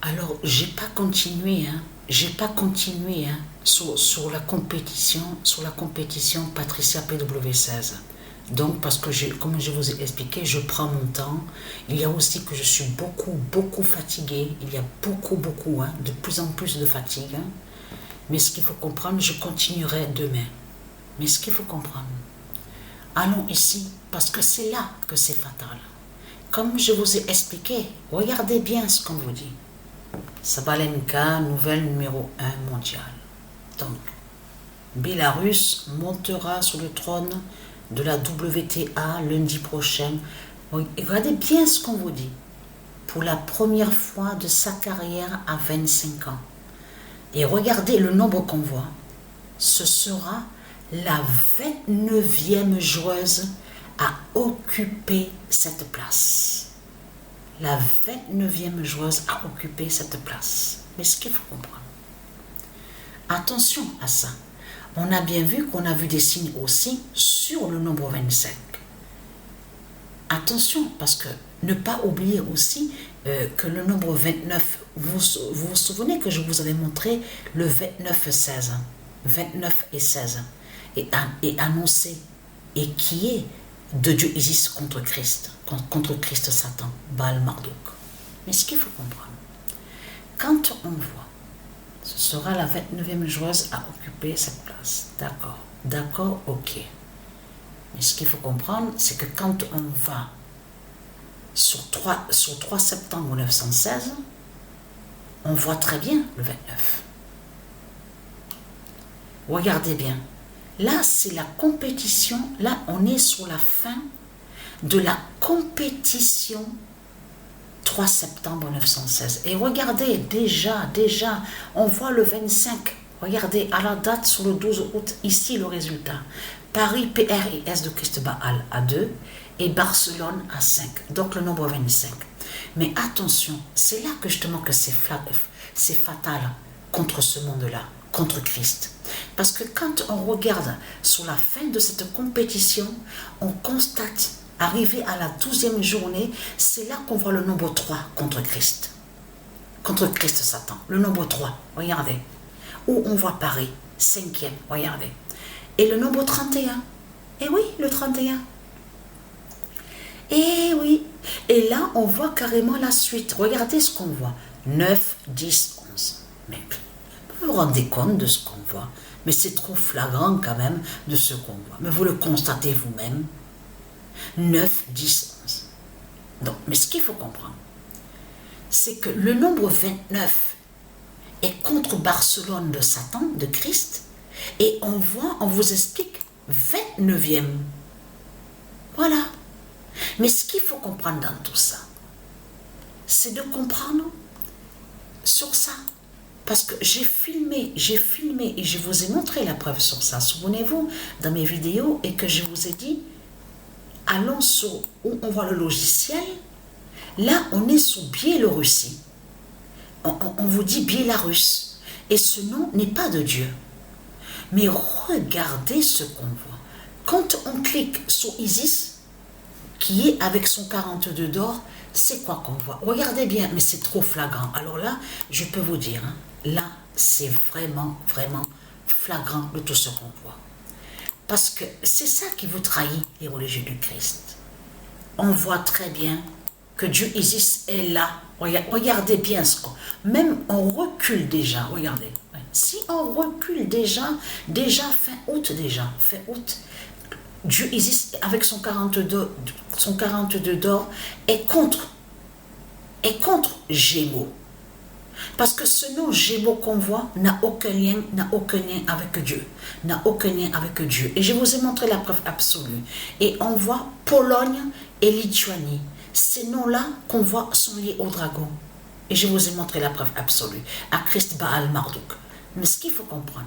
Alors, j'ai pas continué, hein. J'ai pas continué hein, sur la compétition Patricia PW16. Donc, parce que, comme je vous ai expliqué, je prends mon temps. Il y a aussi que je suis beaucoup fatiguée. Il y a beaucoup, hein, de plus en plus de fatigue. Hein. Mais ce qu'il faut comprendre, je continuerai demain. Mais ce qu'il faut comprendre, allons ici, parce que c'est là que c'est fatal. Comme je vous ai expliqué, regardez bien ce qu'on vous dit. Sabalenka, nouvelle numéro 1 mondiale. Donc, Bélarus montera sur le trône de la WTA lundi prochain. Regardez bien ce qu'on vous dit. Pour la première fois de sa carrière à 25 ans. Et regardez le nombre qu'on voit. Ce sera la 29e joueuse à occuper cette place. La 29e joueuse a occupé cette place. Mais ce qu'il faut comprendre, attention à ça. On a bien vu qu'on a vu des signes aussi sur le nombre 25. Attention, parce que ne pas oublier aussi que le nombre 29, vous vous souvenez que je vous avais montré le 29-16, 29 et 16, et annoncé, et qui est de Dieu Isis contre Christ Satan, Baal Marduk. Mais ce qu'il faut comprendre, quand on voit, ce sera la 29e joueuse à occuper cette place. D'accord, ok. Mais ce qu'il faut comprendre, c'est que quand on va sur 3 septembre 1916, on voit très bien le 29. Regardez bien. Là, c'est la compétition. Là, on est sur la fin de la compétition 3 septembre 1916. Et regardez, déjà, on voit le 25. Regardez, à la date, sur le 12 août, ici le résultat. Paris, PRIS de Christ Baal à 2 et Barcelone à 5. Donc le nombre 25. Mais attention, c'est là que justement que c'est fatal contre ce monde-là, contre Christ. Parce que quand on regarde sur la fin de cette compétition, on constate, arrivé à la 12e journée, c'est là qu'on voit le nombre 3 contre Christ. Contre Christ Satan. Le nombre 3, regardez. Où on voit Paris, 5e, regardez. Et le nombre 31. Eh oui, le 31. Eh oui. Et là, on voit carrément la suite. Regardez ce qu'on voit. 9, 10, 11. Mais vous vous rendez compte de ce qu'on voit? Mais c'est trop flagrant quand même de ce qu'on voit. Mais vous le constatez vous-même. 9, 10, 11. Donc, mais ce qu'il faut comprendre, c'est que le nombre 29 est contre Barcelone de Satan, de Christ, et on vous explique 29e. Voilà. Mais ce qu'il faut comprendre dans tout ça, c'est de comprendre sur ça. Parce que j'ai filmé et je vous ai montré la preuve sur ça. Souvenez-vous dans mes vidéos et que je vous ai dit, allons sur où on voit le logiciel. Là, on est sur Biélorussie. On vous dit Biélarus. Et ce nom n'est pas de Dieu. Mais regardez ce qu'on voit. Quand on clique sur Isis, qui est avec son 42 d'or, c'est quoi qu'on voit? Regardez bien, mais c'est trop flagrant. Alors là, je peux vous dire, hein, là, c'est vraiment flagrant de tout ce qu'on voit. Parce que c'est ça qui vous trahit, les religieux du Christ. On voit très bien que Dieu Isis est là. Regardez bien ce qu'on... Même on recule déjà, regardez. Si on recule déjà fin août, Dieu Isis, avec son 42 d'or, est contre Gémeaux. Parce que ce nom Gémeaux qu'on voit n'a aucun lien avec Dieu. N'a aucun lien avec Dieu. Et je vous ai montré la preuve absolue. Et on voit Pologne et Lituanie. Ces noms-là qu'on voit sont liés au dragon. Et je vous ai montré la preuve absolue. À Christ Baal Marduk. Mais ce qu'il faut comprendre,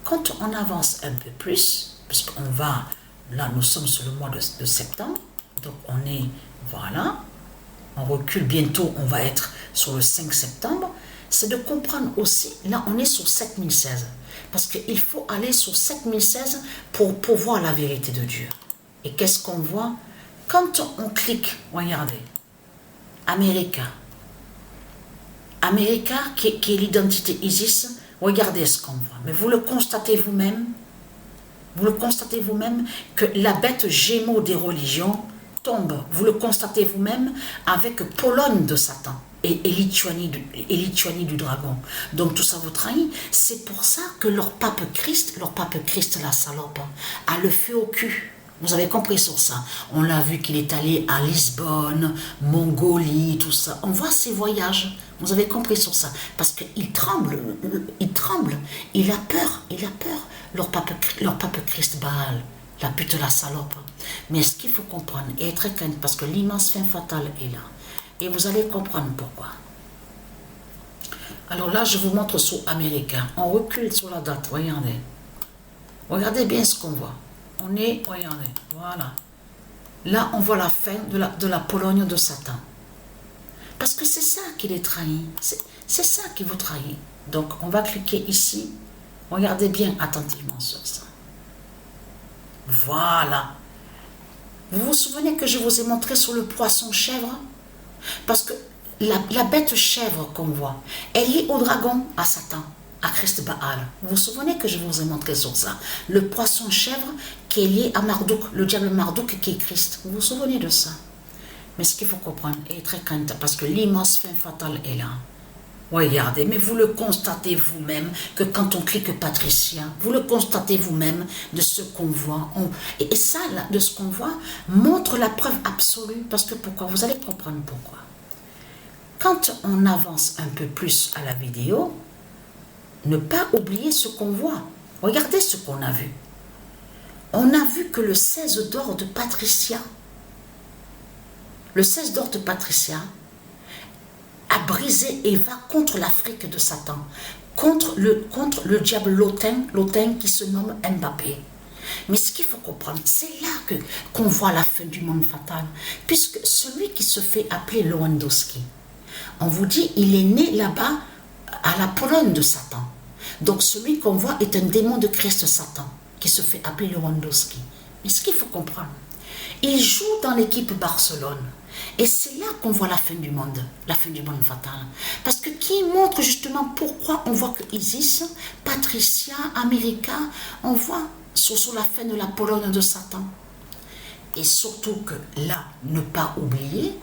quand on avance un peu plus, parce qu'on va, là nous sommes sur le mois de septembre, donc on est, voilà, on recule bientôt, on va être sur le 5 septembre, c'est de comprendre aussi, là on est sur 7016, parce qu'il faut aller sur 7016 pour voir la vérité de Dieu. Et qu'est-ce qu'on voit? Quand on clique, regardez, Amérique, America, qui est l'identité Isis, regardez ce qu'on voit. Mais vous le constatez vous-même, que la bête Gémeaux des religions tombe. Vous le constatez vous-même avec Pologne de Satan et Lituanie du dragon. Donc tout ça vous trahit. C'est pour ça que leur pape Christ, la salope, a le feu au cul. Vous avez compris sur ça. On l'a vu qu'il est allé à Lisbonne, Mongolie, tout ça. On voit ses voyages. Vous avez compris sur ça. Parce qu'il tremble, il a peur. Leur pape Christ Baal, la pute, la salope. Mais ce qu'il faut comprendre, et être très crainte, parce que l'immense fin fatale est là. Et vous allez comprendre pourquoi. Alors là, je vous montre sur Américain. On recule sur la date, regardez. Regardez bien ce qu'on voit. On est, regardez, voilà. Là, on voit la fin de la Pologne de Satan. Parce que c'est ça qui les trahit. C'est ça qui vous trahit. Donc, on va cliquer ici. Regardez bien attentivement sur ça. Voilà. Vous vous souvenez que je vous ai montré sur le poisson chèvre? Parce que la bête chèvre qu'on voit, elle est au dragon, à Satan, à Christ Baal. Vous vous souvenez que je vous ai montré sur ça? Le poisson chèvre qui est lié à Marduk, le diable Marduk qui est Christ. Vous vous souvenez de ça? Mais ce qu'il faut comprendre est très crainte, parce que l'immense fin fatale est là. Regardez, mais vous le constatez vous-même que quand on clique Patricia, vous le constatez vous-même de ce qu'on voit. Et ça, là, de ce qu'on voit, montre la preuve absolue. Parce que pourquoi? Vous allez comprendre pourquoi. Quand on avance un peu plus à la vidéo, ne pas oublier ce qu'on voit. Regardez ce qu'on a vu. On a vu que le 16 d'or de Patricia, a brisé et va contre l'Afrique de Satan, contre le diable Lotin qui se nomme Mbappé. Mais ce qu'il faut comprendre, c'est là qu'on voit la fin du monde fatal, puisque celui qui se fait appeler Lewandowski, on vous dit, il est né là-bas à la Pologne de Satan. Donc celui qu'on voit est un démon de Christ Satan, qui se fait appeler Lewandowski. Mais ce qu'il faut comprendre, il joue dans l'équipe Barcelone. Et c'est là qu'on voit la fin du monde fatal. Parce que qui montre justement pourquoi on voit que Isis, Patricia, America, on voit sur la fin de la Pologne de Satan. Et surtout que là, ne pas oublier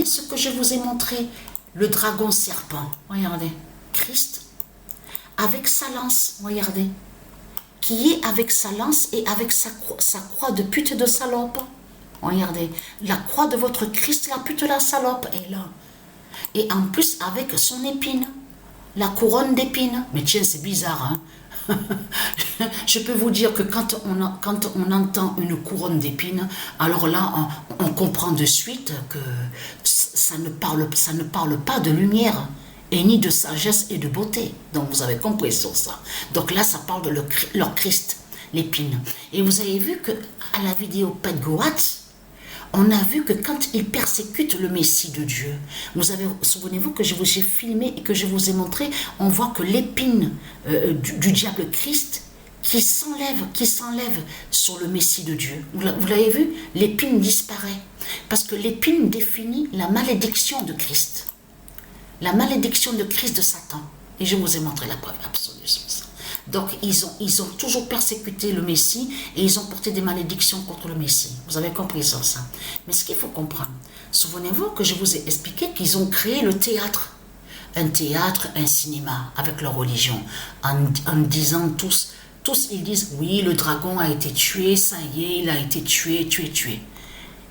ce que je vous ai montré, le dragon serpent, regardez, Christ, avec sa lance, regardez, qui est avec sa lance et avec sa croix de pute de salope. Regardez, la croix de votre Christ, la pute, la salope, est là. Et en plus, avec son épine, la couronne d'épines. Mais tiens, c'est bizarre, hein. Je peux vous dire que quand on entend une couronne d'épines, alors là, on comprend de suite que ça ne parle pas de lumière, et ni de sagesse et de beauté. Donc, vous avez compris sur ça. Donc là, ça parle de leur Christ, l'épine. Et vous avez vu que à la vidéo Pet Goat, on a vu que quand il persécute le Messie de Dieu, souvenez-vous que je vous ai filmé et que je vous ai montré, on voit que l'épine du diable Christ qui s'enlève sur le Messie de Dieu. Vous l'avez vu? L'épine disparaît. Parce que l'épine définit la malédiction de Christ. La malédiction de Christ de Satan. Et je vous ai montré la preuve absolue sur ça. Donc, ils ont toujours persécuté le Messie et ils ont porté des malédictions contre le Messie. Vous avez compris sur ça. Mais ce qu'il faut comprendre, souvenez-vous que je vous ai expliqué qu'ils ont créé le théâtre. Un théâtre, un cinéma, avec leur religion. En disant tous, ils disent, oui, le dragon a été tué, ça y est, il a été tué.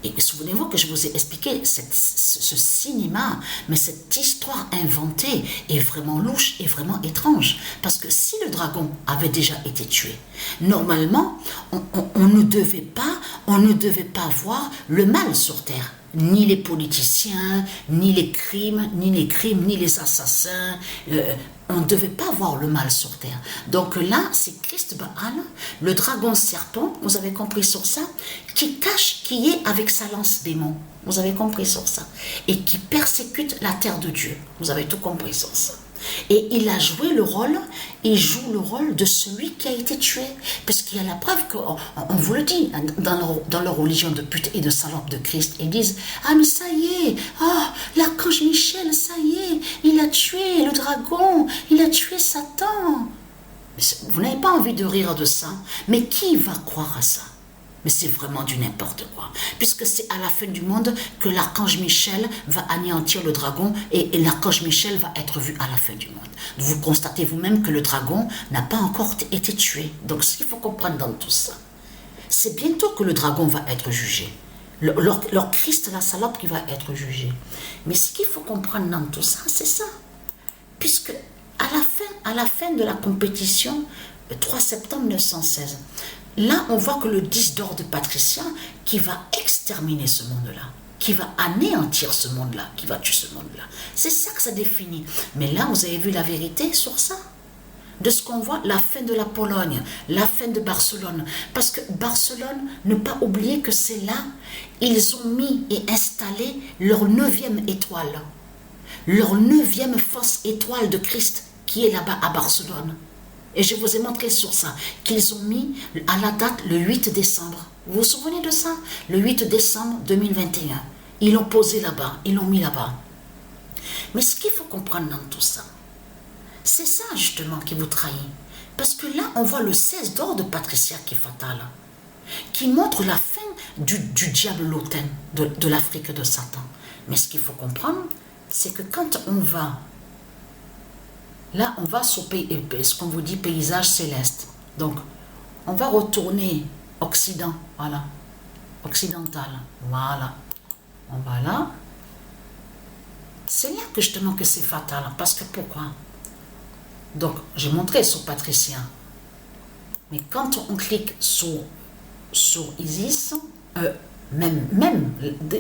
Et souvenez-vous que je vous ai expliqué ce cinéma, mais cette histoire inventée est vraiment louche et vraiment étrange. Parce que si le dragon avait déjà été tué, normalement, on ne devait pas voir le mal sur Terre. Ni les politiciens, ni les crimes, ni les assassins. On ne devait pas voir le mal sur terre. Donc là, c'est Christ Baal, le dragon serpent, vous avez compris sur ça, qui est avec sa lance démon. Vous avez compris sur ça. Et qui persécute la terre de Dieu. Vous avez tout compris sur ça. Et il joue le rôle de celui qui a été tué. Parce qu'il y a la preuve qu'on vous le dit, dans leur religion de pute et de salope de Christ, ils disent, ah mais ça y est, oh, l'archange Michel, ça y est, dragon, il a tué Satan. Vous n'avez pas envie de rire de ça, mais qui va croire à ça? Mais c'est vraiment du n'importe quoi, puisque c'est à la fin du monde que l'archange Michel va anéantir le dragon et l'archange Michel va être vu à la fin du monde. Vous constatez vous-même que le dragon n'a pas encore été tué. Donc ce qu'il faut comprendre dans tout ça, c'est bientôt que le dragon va être jugé. Leur Christ, la salope, qui va être jugé. Mais ce qu'il faut comprendre dans tout ça, c'est ça. Puisque à la fin de la compétition, le 3 septembre 1916, là, on voit que le 10 d'or de Patricia, qui va exterminer ce monde-là, qui va anéantir ce monde-là, qui va tuer ce monde-là. C'est ça que ça définit. Mais là, vous avez vu la vérité sur ça? De ce qu'on voit, la fin de la Pologne, la fin de Barcelone. Parce que Barcelone, ne pas oublier que c'est là, ils ont mis et installé leur 9e étoile. Leur 9e fausse étoile de Christ, qui est là-bas à Barcelone. Et je vous ai montré sur ça, qu'ils ont mis à la date le 8 décembre. Vous vous souvenez de ça? Le 8 décembre 2021. Ils l'ont posé là-bas, ils l'ont mis là-bas. Mais ce qu'il faut comprendre dans tout ça, c'est ça justement qui vous trahit. Parce que là, on voit le 16 d'or de Patricia qui est fatal, qui montre la fin du diable l'autel de l'Afrique de Satan. Mais ce qu'il faut comprendre, c'est que quand on va, là on va sur ce qu'on vous dit paysage céleste. Donc, on va retourner Occident, voilà, occidental, voilà. On va là. C'est là que justement que c'est fatal. Parce que pourquoi? Donc, j'ai montré sur Patricia. Mais quand on clique sur Isis,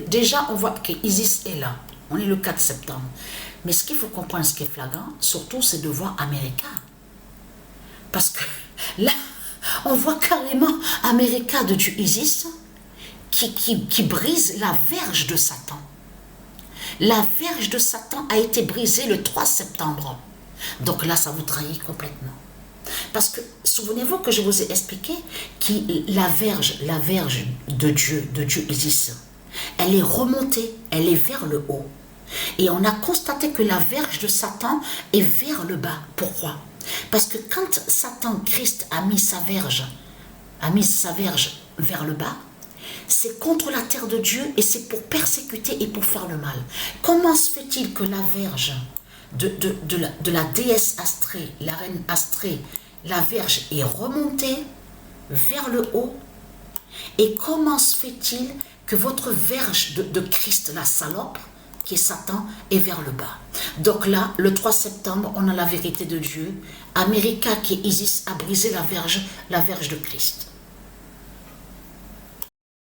déjà on voit que Isis est là. On est le 4 septembre. Mais ce qu'il faut comprendre, ce qui est flagrant, surtout, c'est de voir America. Parce que là, on voit carrément America de Dieu Isis qui brise la verge de Satan. La verge de Satan a été brisée le 3 septembre. Donc là, ça vous trahit complètement. Parce que, souvenez-vous que je vous ai expliqué que la verge de Dieu Isis, elle est remontée, elle est vers le haut. Et on a constaté que la verge de Satan est vers le bas. Pourquoi? Parce que quand Satan, Christ, a mis sa verge vers le bas, c'est contre la terre de Dieu et c'est pour persécuter et pour faire le mal. Comment se fait-il que la verge de la déesse Astrée, la reine Astrée, la verge est remontée vers le haut? Et comment se fait-il que votre verge de Christ, la salope, qui est Satan, est vers le bas? Donc là, le 3 septembre, on a la vérité de Dieu. America, qui est Isis, a brisé la verge de Christ.